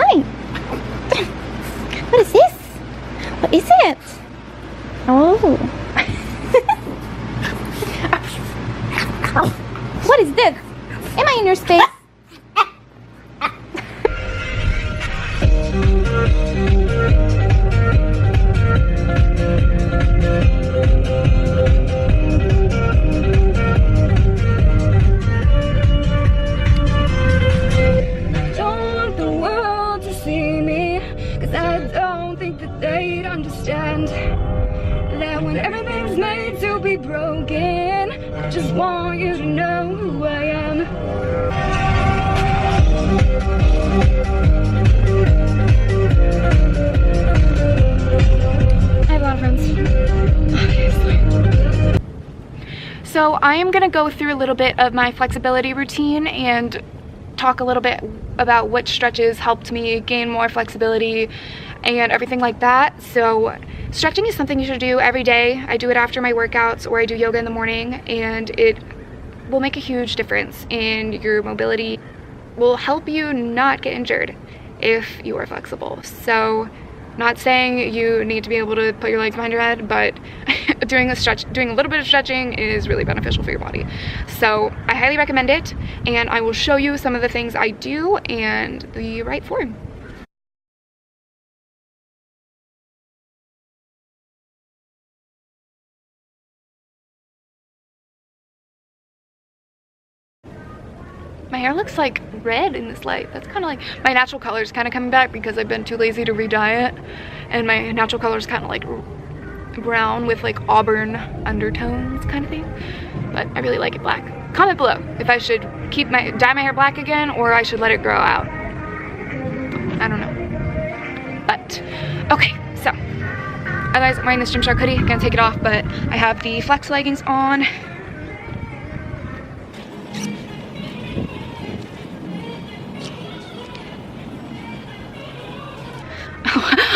Hi. What is this? What is it? Oh. What is this? Am I in your space? Understand that when everything's made to be broken, I just want you to know who I am. I have a lot of friends. Okay, so I am gonna go through a little bit of my flexibility routine and talk a little bit about which stretches helped me gain more flexibility and everything like that. So stretching is something you should do every day. I do it after my workouts, or I do yoga in the morning, and it will make a huge difference in your mobility. Will help you not get injured if you are flexible. So not saying you need to be able to put your legs behind your head, but doing a little bit of stretching is really beneficial for your body. So I highly recommend it, and I will show you some of the things I do and the right form. My hair looks like red in this light. That's kind of like, my natural color is kind of coming back because I've been too lazy to re-dye it, and my natural color is kind of like brown with like auburn undertones kind of thing, but I really like it black. Comment below if I should dye my hair black again, or I should let it grow out. I don't know. But okay, so otherwise I'm wearing this Gymshark hoodie. I'm gonna take it off, but I have the flex leggings on.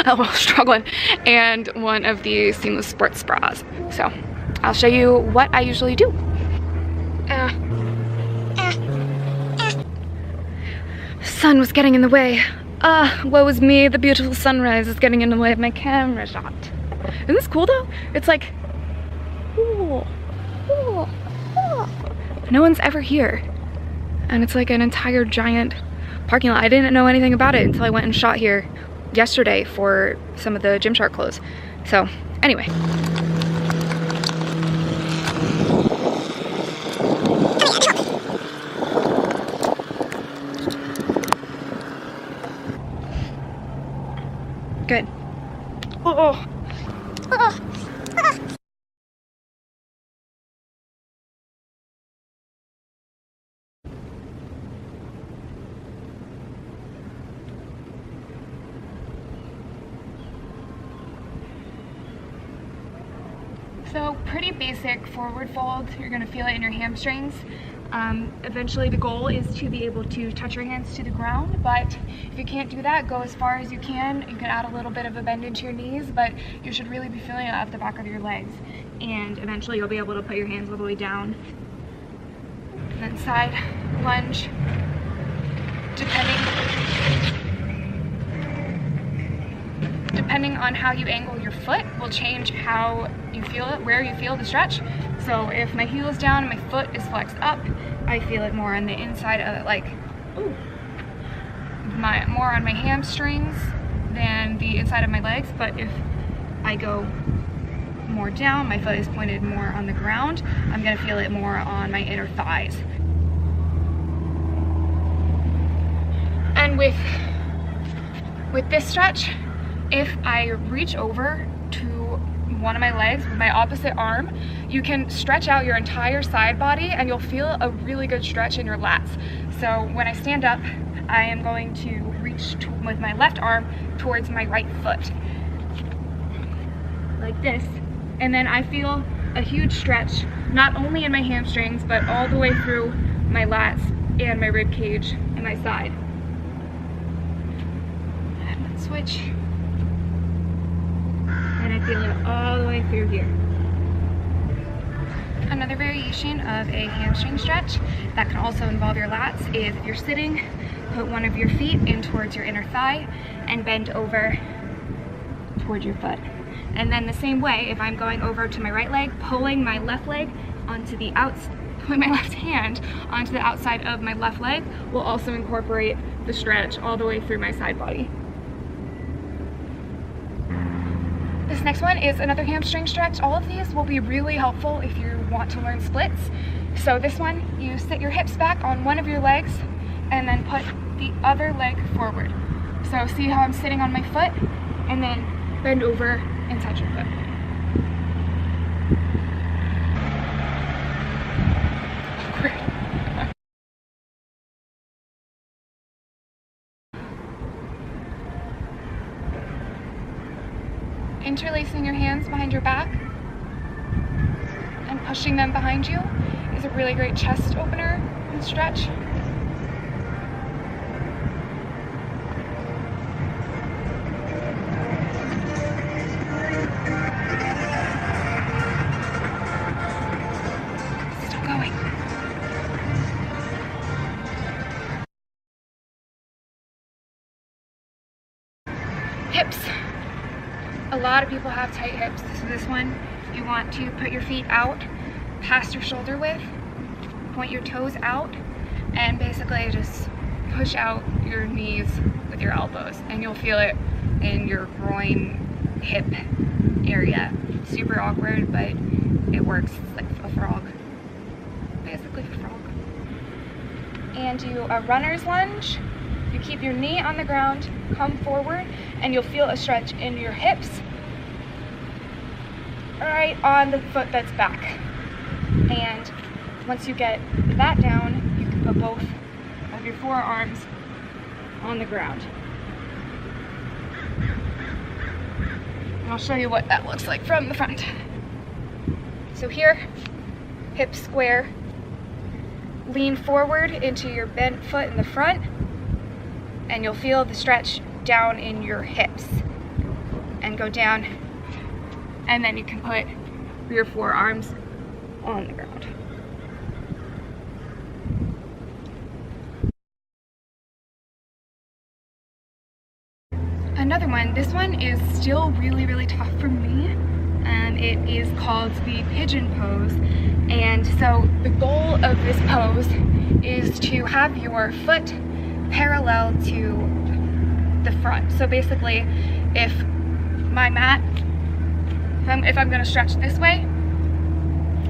I was struggling, and one of the seamless sports bras. So I'll show you what I usually do. Sun was getting in the way. Woe is me, the beautiful sunrise is getting in the way of my camera shot. Isn't this cool though? It's like, ooh, ooh, ooh. No one's ever here. And it's like an entire giant parking lot. I didn't know anything about it until I went and shot here yesterday for some of the Gymshark clothes. So anyway. Good. Oh. So pretty basic forward fold. You're gonna feel it in your hamstrings. Eventually the goal is to be able to touch your hands to the ground, but if you can't do that, go as far as you can. You can add a little bit of a bend into your knees, but you should really be feeling it at the back of your legs. And eventually you'll be able to put your hands all the way down. And then side lunge, depending on how you angle your foot will change how you feel it, where you feel the stretch. So if my heel is down and my foot is flexed up, I feel it more on the inside of it, like, ooh, more on my hamstrings than the inside of my legs. But if I go more down, my foot is pointed more on the ground, I'm gonna feel it more on my inner thighs. And with this stretch, if I reach over to one of my legs with my opposite arm, you can stretch out your entire side body and you'll feel a really good stretch in your lats. So when I stand up, I am going to reach with my left arm towards my right foot, like this. And then I feel a huge stretch, not only in my hamstrings, but all the way through my lats and my rib cage and my side. And let's switch. And I feel it all the way through here. Another variation of a hamstring stretch that can also involve your lats is if you're sitting, put one of your feet in towards your inner thigh and bend over towards your foot. And then the same way, if I'm going over to my right leg, pulling my left leg onto the pulling my left hand onto the outside of my left leg will also incorporate the stretch all the way through my side body. This next one is another hamstring stretch. All of these will be really helpful if you want to learn splits. So this one, you sit your hips back on one of your legs and then put the other leg forward. So see how I'm sitting on my foot and then bend over and touch your foot. Interlacing your hands behind your back and pushing them behind you is a really great chest opener and stretch. Still going. Hips. A lot of people have tight hips, so this one you want to put your feet out past your shoulder width, point your toes out, and basically just push out your knees with your elbows, and you'll feel it in your groin, hip area. Super awkward, but it works. It's like a frog, basically a frog. And do a runner's lunge. You keep your knee on the ground, come forward, and you'll feel a stretch in your hips right on the foot that's back. And once you get that down, you can put both of your forearms on the ground. And I'll show you what that looks like from the front. So here, hips square, lean forward into your bent foot in the front, and you'll feel the stretch down in your hips and go down, and then you can put your forearms on the ground. Another one, this one is still really tough for me, and it is called the pigeon pose. And so the goal of this pose is to have your foot parallel to the front. So basically, if my mat, if I'm gonna stretch this way,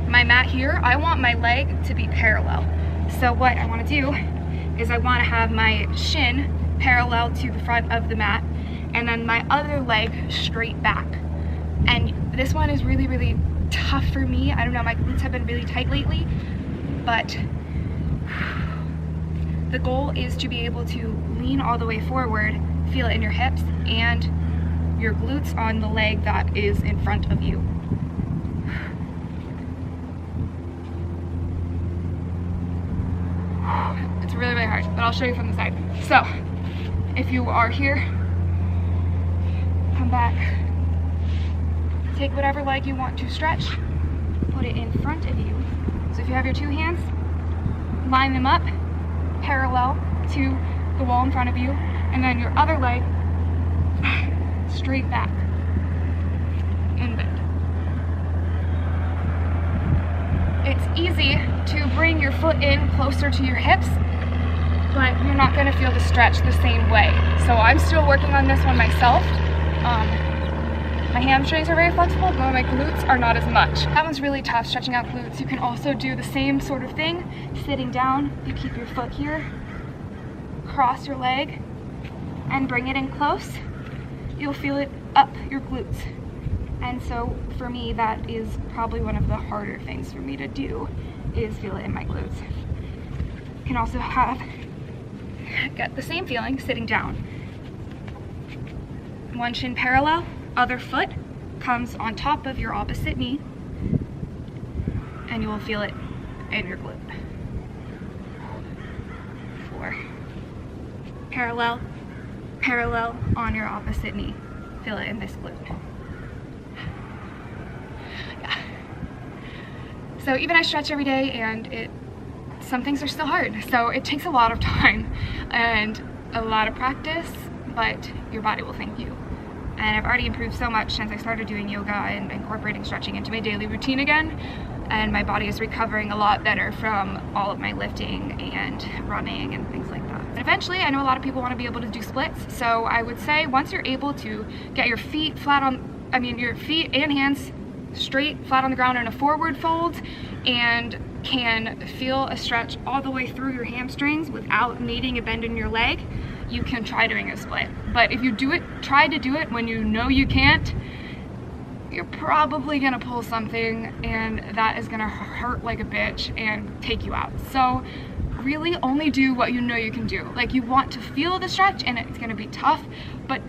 my mat here, I want my leg to be parallel. So what I wanna do is I wanna have my shin parallel to the front of the mat, and then my other leg straight back. And this one is really tough for me. I don't know, my glutes have been really tight lately, but the goal is to be able to lean all the way forward, feel it in your hips and your glutes on the leg that is in front of you. It's really hard, but I'll show you from the side. So, if you are here, come back, take whatever leg you want to stretch, put it in front of you. So if you have your two hands, line them up parallel to the wall in front of you, and then your other leg straight back and bend. It's easy to bring your foot in closer to your hips, but you're not going to feel the stretch the same way. So I'm still working on this one myself. My hamstrings are very flexible, but my glutes are not as much. That one's really tough, stretching out glutes. You can also do the same sort of thing. Sitting down, you keep your foot here, cross your leg, and bring it in close. You'll feel it up your glutes. And so for me, that is probably one of the harder things for me to do, is feel it in my glutes. You can also get the same feeling sitting down. One shin parallel, other foot comes on top of your opposite knee, and you will feel it in your glute. 4. Parallel, parallel on your opposite knee. Feel it in this glute. Yeah. So even I stretch every day, and some things are still hard. So it takes a lot of time and a lot of practice, but your body will thank you. And I've already improved so much since I started doing yoga and incorporating stretching into my daily routine again. And my body is recovering a lot better from all of my lifting and running and things like that. And eventually, I know a lot of people want to be able to do splits. So I would say once you're able to get your feet flat on, your feet and hands straight, flat on the ground in a forward fold, and can feel a stretch all the way through your hamstrings without needing a bend in your leg, you can try doing a split. But if you try to do it when you know you can't, you're probably gonna pull something, and that is gonna hurt like a bitch and take you out. So really only do what you know you can do. Like, you want to feel the stretch and it's gonna be tough, but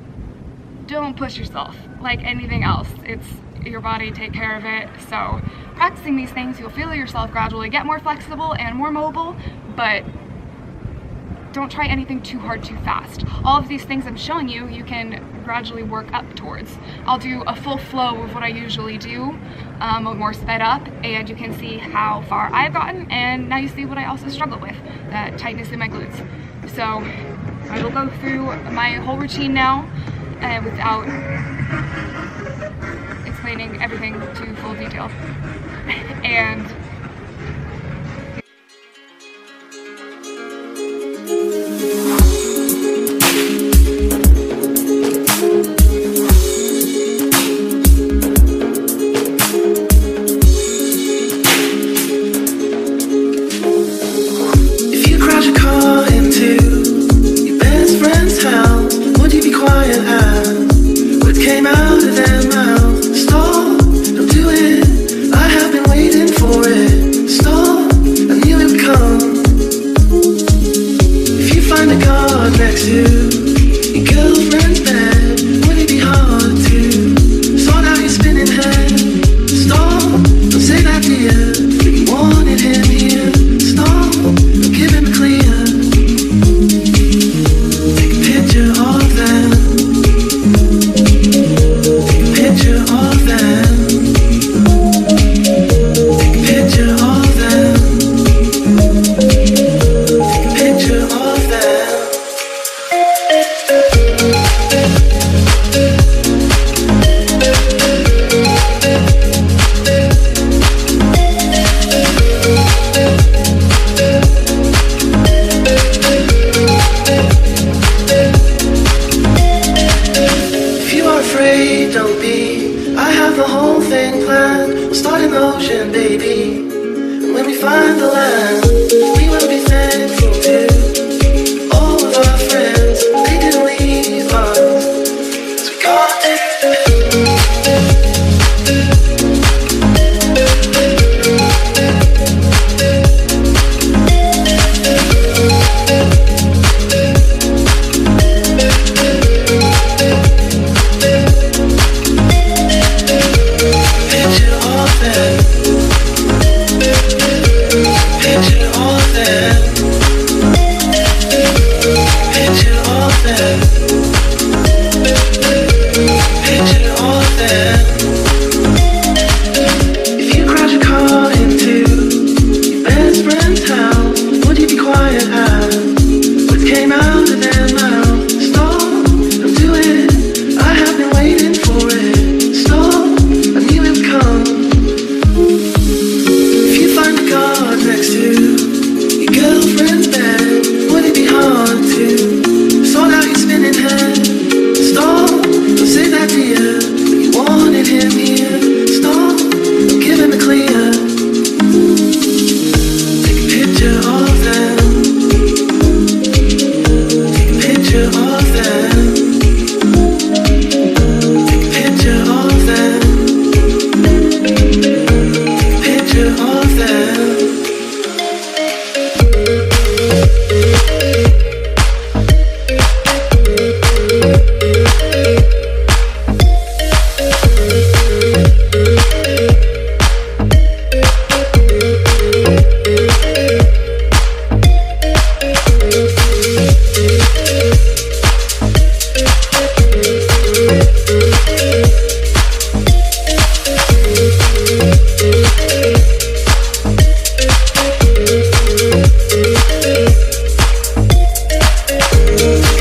don't push yourself. Like anything else, it's your body, take care of it. So practicing these things, you'll feel yourself gradually get more flexible and more mobile, but don't try anything too hard too fast. All of these things I'm showing you, you can gradually work up towards. I'll do a full flow of what I usually do, more sped up, and you can see how far I've gotten, and now you see what I also struggle with, that tightness in my glutes. So I will go through my whole routine now without explaining everything to full detail. And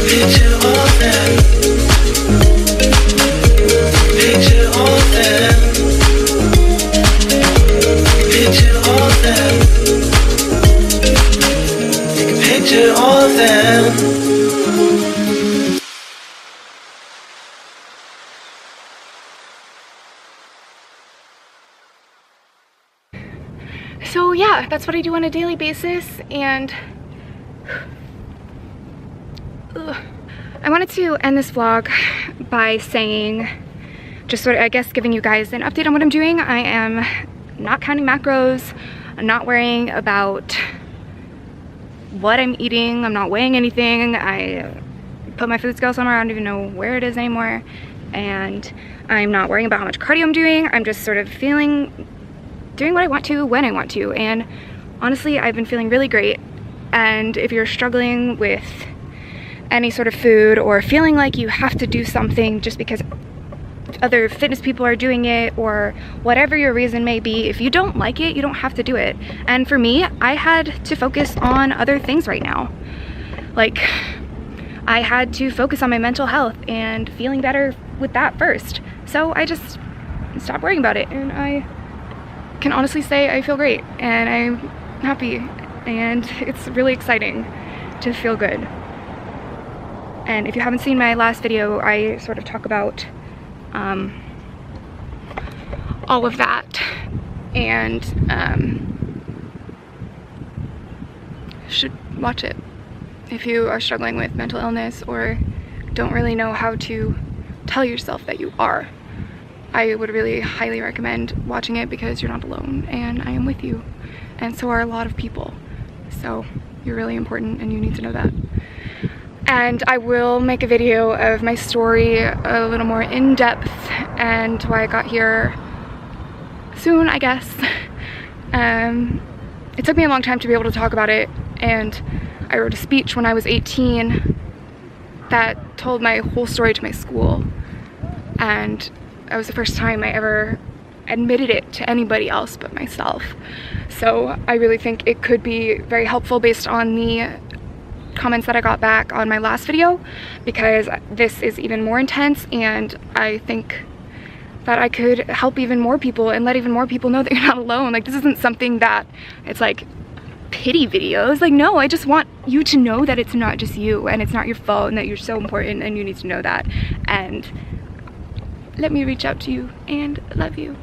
Picture all them. Picture all them. Picture all them. Picture all them. So yeah, that's what I do on a daily basis, and I wanted to end this vlog by saying, just sort of, I guess, giving you guys an update on what I'm doing. I am not counting macros. I'm not worrying about what I'm eating. I'm not weighing anything. I put my food scale somewhere. I don't even know where it is anymore. And I'm not worrying about how much cardio I'm doing. I'm just sort of doing what I want to when I want to. And honestly, I've been feeling really great. And if you're struggling with any sort of food or feeling like you have to do something just because other fitness people are doing it, or whatever your reason may be, if you don't like it, you don't have to do it. And for me, I had to focus on other things right now. Like, I had to focus on my mental health and feeling better with that first. So I just stopped worrying about it, and I can honestly say I feel great and I'm happy, and it's really exciting to feel good. And if you haven't seen my last video, I sort of talk about all of that, and should watch it if you are struggling with mental illness or don't really know how to tell yourself that you are. I would really highly recommend watching it because you're not alone, and I am with you, and so are a lot of people. So you're really important and you need to know that. And I will make a video of my story a little more in depth and why I got here soon, I guess. It took me a long time to be able to talk about it, and I wrote a speech when I was 18 that told my whole story to my school, and that was the first time I ever admitted it to anybody else but myself. So I really think it could be very helpful based on the comments that I got back on my last video, because this is even more intense, and I think that I could help even more people and let even more people know that you're not alone. Like, this isn't something that it's like pity videos. Like, no, I just want you to know that it's not just you, and it's not your fault, and that you're so important and you need to know that. And let me reach out to you and love you.